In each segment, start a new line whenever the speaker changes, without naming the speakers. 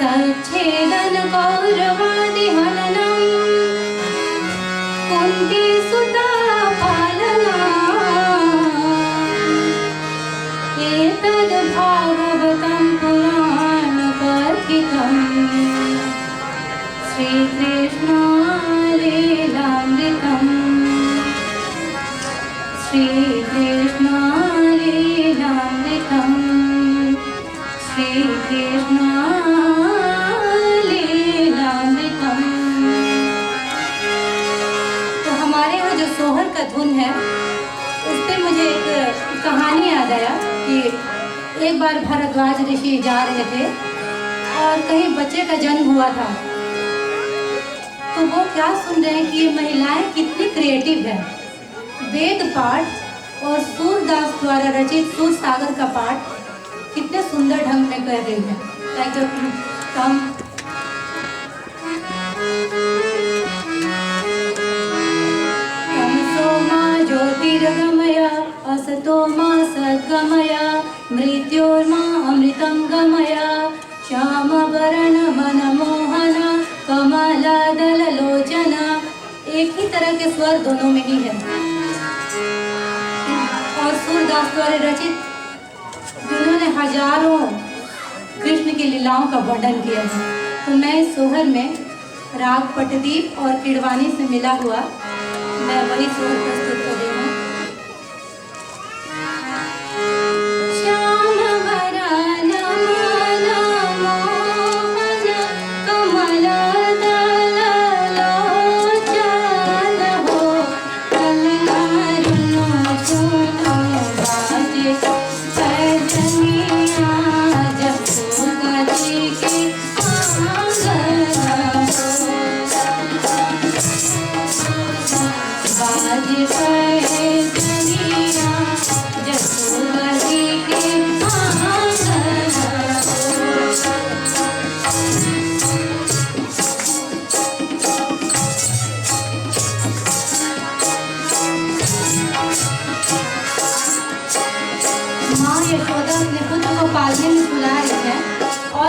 सच्छेदन कौरवादि हननम् कुन्ती सुता पालना एतद् भागवतं पुराण कथितम् श्रीकृष्ण लीलामृतम् श्रीकृष्ण लीलामृतम् श्रीकृष्ण लीलामृतम्। तो हमारे यहाँ जो सोहर का धुन है उस पर मुझे एक कहानी याद आया कि एक बार भारद्वाज ऋषि जा रहे थे और कहीं बच्चे का जन्म हुआ था, तो वो क्या सुन रहे हैं कि ये महिलाएं कितनी क्रिएटिव है। वेद पाठ और सूरदास द्वारा रचित सूर सागर का पाठ कितने सुंदर ढंग में कर रही है। तम सोमा ज्योतिर्गमय असतो मा सद्गमय मृत्योर्मा अमृतं गमय श्यामवरण मनमोहन कमलदल लोचना। एक ही तरह के स्वर दोनों में ही है और सूरदास द्वारा रचित जिन्होंने हजारों कृष्ण की लीलाओं का वर्णन किया है। तो मैं इस सोहर में राग पटदीप और किड़वानी से मिला हुआ मैं वही सोहर प्रस्तुत कर रही हूँ।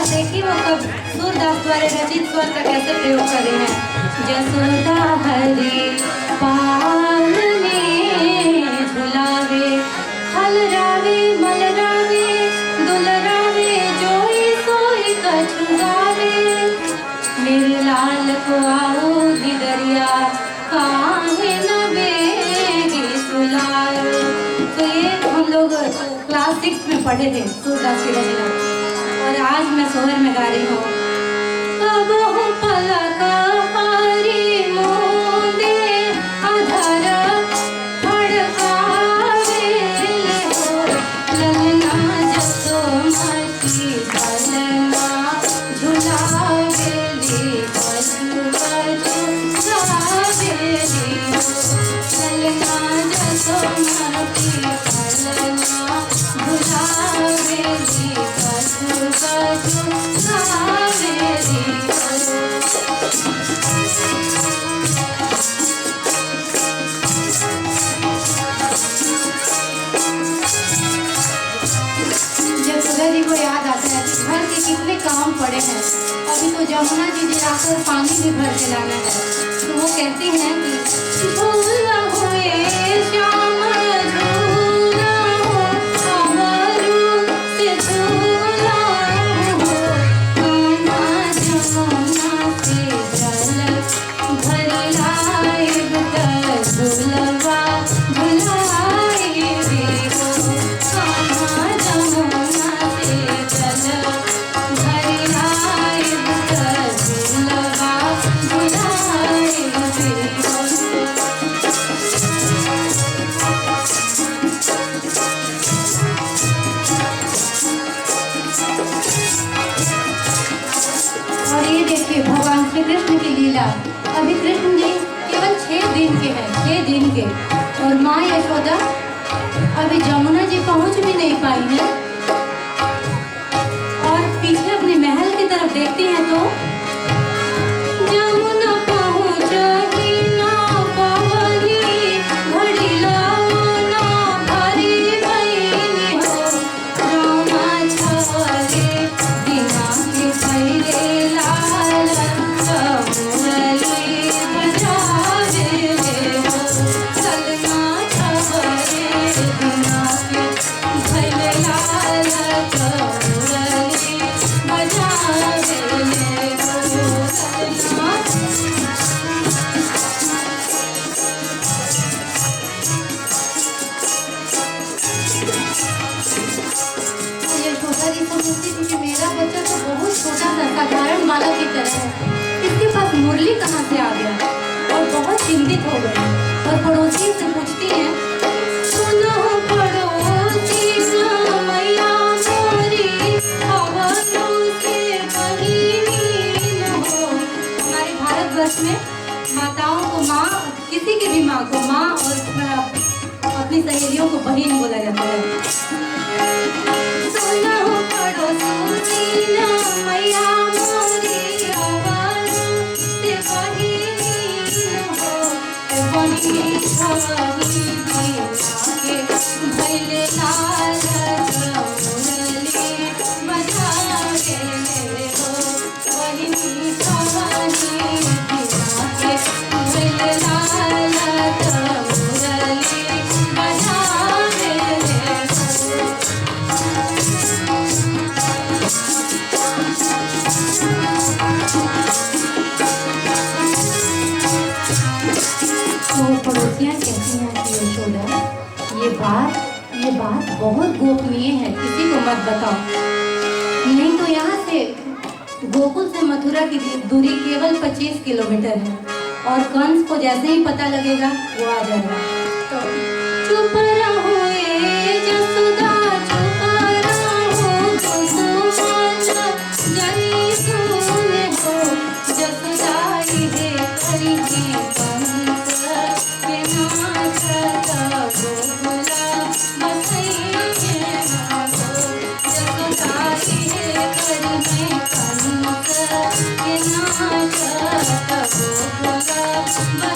देखिए वो कब सूरदास द्वारा रचित स्वर का कैसे प्रयोग कर रहे हैं। जसोदा हरि पालने झुलावे हलरावे मलरावे दुलरावे जोई सोई कछु गावे मेरे लाल को आओ दिदरिया काहे न बेगी सुलायो। तो ये हम लोग क्लास 6 में पढ़े थे सूरदास की रचना और आज मैं सोहर में गा रही हूँ। कब हो पलक पारी मोंदे अधर फड़कावे हो ललना जसोमती पलना झुलावेली कछु कछु गावेली ललना जसोमती पलना झुलावेली कछु कछु गावेली। यशोदा जी को याद आता है घर के कितने काम पड़े हैं। अभी तो जमुना जी जाकर पानी भी भर के लाना है, तो वो कहती हैं कि भूला हुए श्याम झूला हो अमरू से झूला हो कान्हा जमुना से जल भर लाए झूलवा झुलाए हो कान्हा जमुना से जल भर लाए झूलवा झुलाए हो। और ये देखिए भगवान श्री कृष्ण की लीला। अभी कृष्ण जी केवल 6 दिन के हैं, 6 दिन के, और माँ यशोदा अभी जमुना जी पहुंच भी नहीं पाई है और पीछे अपने महल की तरफ देखती हैं तो जमुना पहुंच ही ना पवनी घड़ी लाओ ना भरी बहिनी हो रामा छवरे दिना के पहले पड़ोसी से पूछती हैं, सुनो पड़ोसी ना मैया मोरी, खबरों से बहिनी न हो। हमारे भारतवर्ष में माताओं को माँ, किसी की भी माँ को माँ और अपनी सहेलियों को बहन बोला जाता है। सुनो पड़ोसी ना मैया मोरी, खबरों से बहिनी न हो। बहिनी छावी आगे भैले लाल मुरली बजावे हो। बहिनी छावी आगे भैले लाल मुरली बजावे हो। तो पड़ोसियाँ कहती हैं कि यशोदा, ये बात बहुत गोपनीय है, किसी को मत बताओ, नहीं तो यहाँ से गोकुल से मथुरा की दूरी केवल 25 किलोमीटर है और कंस को जैसे ही पता लगेगा वो आ जाएगा। तो चुप रहो जसोदा, चुप रहो कुसुमाचा, जनी सुने हो जसोदा ये करी की पंख के नाचता गोकुला बसैये हो। जसोदा ये करी में पंख के नाचता गोकुला